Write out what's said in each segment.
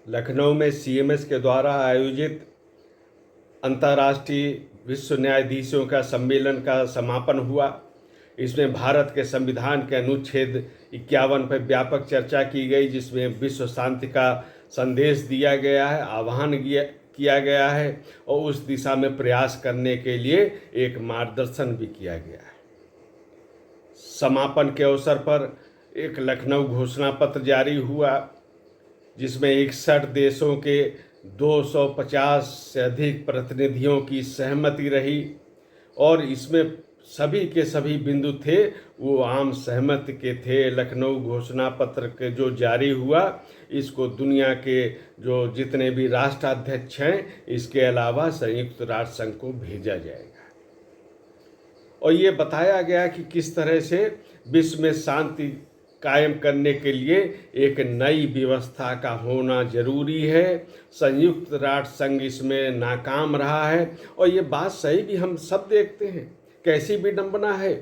लखनऊ में सीएमएस के द्वारा आयोजित अंतर्राष्ट्रीय विश्व न्यायाधीशों का सम्मेलन का समापन हुआ। इसमें भारत के संविधान के अनुच्छेद 51 पर व्यापक चर्चा की गई, जिसमें विश्व शांति का संदेश दिया गया है, आह्वान किया गया है और उस दिशा में प्रयास करने के लिए एक मार्गदर्शन भी किया गया है। समापन के अवसर पर एक लखनऊ घोषणा पत्र जारी हुआ, जिसमें 61 देशों के 250 से अधिक प्रतिनिधियों की सहमति रही और इसमें सभी के सभी बिंदु थे वो आम सहमति के थे। लखनऊ घोषणा पत्र के जो जारी हुआ, इसको दुनिया के जो जितने भी राष्ट्राध्यक्ष हैं, इसके अलावा संयुक्त राष्ट्र संघ को भेजा जाएगा और ये बताया गया कि किस तरह से विश्व में शांति कायम करने के लिए एक नई व्यवस्था का होना जरूरी है। संयुक्त राष्ट्र संघ इसमें नाकाम रहा है और ये बात सही भी हम सब देखते हैं। कैसी विडंबना है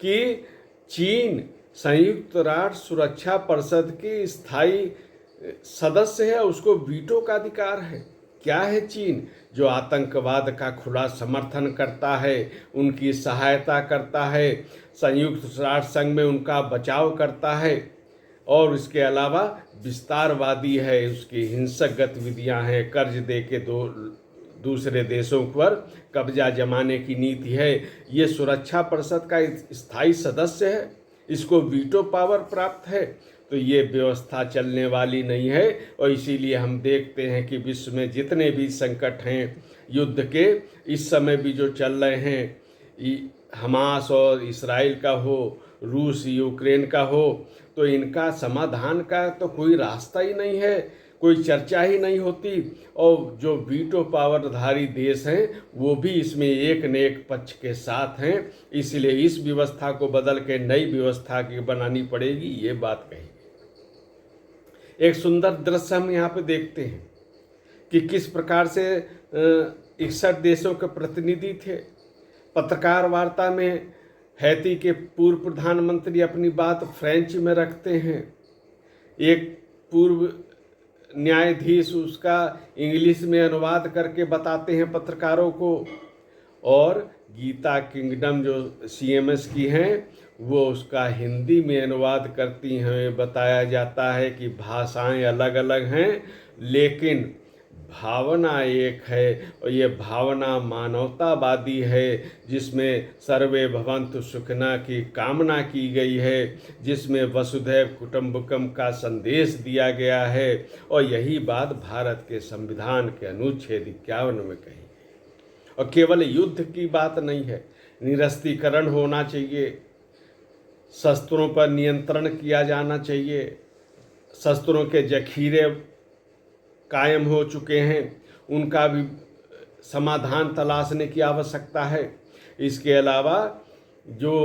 कि चीन संयुक्त राष्ट्र सुरक्षा परिषद की स्थायी सदस्य है, उसको वीटो का अधिकार है। क्या है चीन? जो आतंकवाद का खुला समर्थन करता है, उनकी सहायता करता है, संयुक्त राष्ट्र संघ में उनका बचाव करता है और इसके अलावा विस्तारवादी है, उसकी हिंसक गतिविधियां हैं, कर्ज दे के दूसरे देशों पर कब्जा जमाने की नीति है। ये सुरक्षा परिषद का स्थायी सदस्य है, इसको वीटो पावर प्राप्त है, तो ये व्यवस्था चलने वाली नहीं है। और इसीलिए हम देखते हैं कि विश्व में जितने भी संकट हैं युद्ध के, इस समय भी जो चल रहे हैं, हमास और इस्राइल का हो, रूस यूक्रेन का हो, तो इनका समाधान का तो कोई रास्ता ही नहीं है, कोई चर्चा ही नहीं होती। और जो वीटो पावरधारी देश हैं वो भी इसमें एक न एक पक्ष के साथ हैं, इसलिए इस व्यवस्था को बदल के नई व्यवस्था की बनानी पड़ेगी, ये बात कही। एक सुंदर दृश्य हम यहाँ पे देखते हैं कि किस प्रकार से 61 देशों के प्रतिनिधि थे। पत्रकार वार्ता में हैती के पूर्व प्रधानमंत्री अपनी बात फ्रेंच में रखते हैं, एक पूर्व न्यायाधीश उसका इंग्लिश में अनुवाद करके बताते हैं पत्रकारों को, और गीता किंगडम जो सीएमएस की हैं वो उसका हिंदी में अनुवाद करती हैं। बताया जाता है कि भाषाएं अलग अलग हैं लेकिन भावना एक है और ये भावना मानवतावादी है, जिसमें सर्वे भवन्तु सुखिनः की कामना की गई है, जिसमें वसुधैव कुटुम्बकम का संदेश दिया गया है और यही बात भारत के संविधान के अनुच्छेद 51 में कही है। और केवल युद्ध की बात नहीं है, निरस्त्रीकरण होना चाहिए, शस्त्रों पर नियंत्रण किया जाना चाहिए, शस्त्रों के जखीरे कायम हो चुके हैं, उनका भी समाधान तलाशने की आवश्यकता है। इसके अलावा जो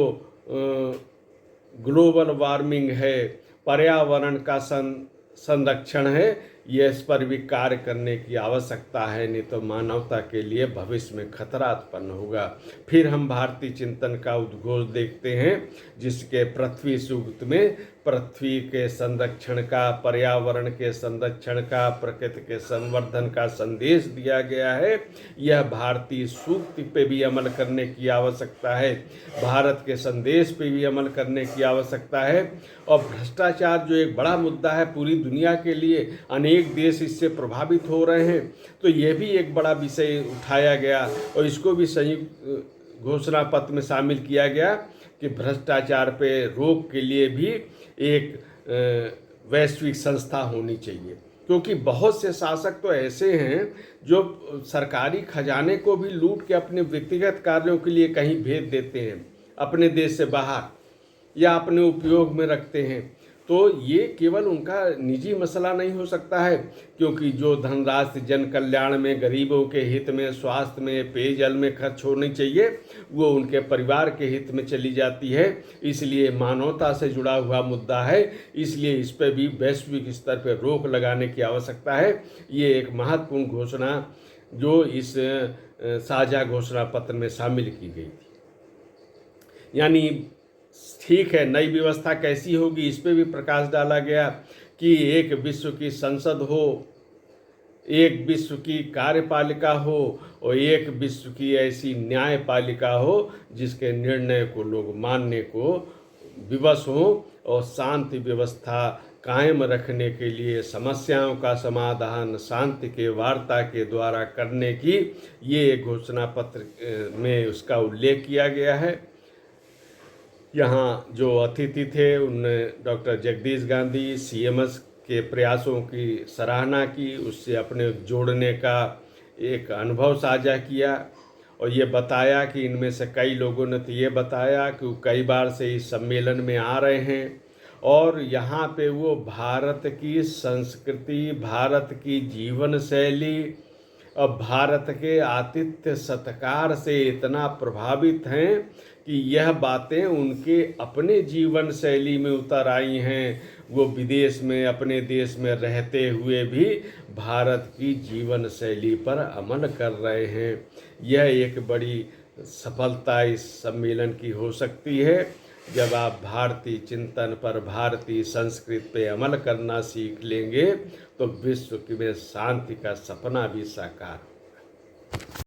ग्लोबल वार्मिंग है, पर्यावरण का संरक्षण है, ये इस पर भी कार्य करने की आवश्यकता है, नहीं तो मानवता के लिए भविष्य में खतरा उत्पन्न होगा। फिर हम भारतीय चिंतन का उद्घोष देखते हैं, जिसके पृथ्वी सूक्त में पृथ्वी के संरक्षण का, पर्यावरण के संरक्षण का, प्रकृति के संवर्धन का संदेश दिया गया है। यह भारतीय सूक्त पे भी अमल करने की आवश्यकता है, भारत के संदेश पे भी अमल करने की आवश्यकता है। और भ्रष्टाचार जो एक बड़ा मुद्दा है पूरी दुनिया के लिए, अनेक देश इससे प्रभावित हो रहे हैं, तो यह भी एक बड़ा विषय उठाया गया और इसको भी संयुक्त घोषणा पत्र में शामिल किया गया कि भ्रष्टाचार पे रोक के लिए भी एक वैश्विक संस्था होनी चाहिए, क्योंकि बहुत से शासक तो ऐसे हैं जो सरकारी खजाने को भी लूट के अपने व्यक्तिगत कार्यों के लिए कहीं भेज देते हैं, अपने देश से बाहर या अपने उपयोग में रखते हैं। तो ये केवल उनका निजी मसला नहीं हो सकता है, क्योंकि जो धनराशि जन कल्याण में, गरीबों के हित में, स्वास्थ्य में, पेयजल में खर्च होनी चाहिए, वो उनके परिवार के हित में चली जाती है। इसलिए मानवता से जुड़ा हुआ मुद्दा है, इसलिए इस पर भी वैश्विक स्तर पर रोक लगाने की आवश्यकता है। ये एक महत्वपूर्ण घोषणा जो इस साझा घोषणा पत्र में शामिल की गई थी। यानी ठीक है, नई व्यवस्था कैसी होगी इस पे भी प्रकाश डाला गया कि एक विश्व की संसद हो, एक विश्व की कार्यपालिका हो और एक विश्व की ऐसी न्यायपालिका हो जिसके निर्णय को लोग मानने को विवश हों और शांति व्यवस्था कायम रखने के लिए समस्याओं का समाधान शांति के वार्ता के द्वारा करने की ये घोषणा पत्र में उसका उल्लेख किया गया है। यहाँ जो अतिथि थे उनने डॉक्टर जगदीश गांधी सीएमएस के प्रयासों की सराहना की, उससे अपने जोड़ने का एक अनुभव साझा किया और ये बताया कि इनमें से कई लोगों ने तो ये बताया कि वो कई बार से इस सम्मेलन में आ रहे हैं और यहाँ पे वो भारत की संस्कृति, भारत की जीवन शैली और भारत के आतिथ्य सत्कार से इतना प्रभावित हैं कि यह बातें उनके अपने जीवन शैली में उतर आई हैं। वो विदेश में अपने देश में रहते हुए भी भारत की जीवन शैली पर अमल कर रहे हैं। यह एक बड़ी सफलता इस सम्मेलन की हो सकती है जब आप भारतीय चिंतन पर, भारतीय संस्कृति पे अमल करना सीख लेंगे तो विश्व में शांति का सपना भी साकार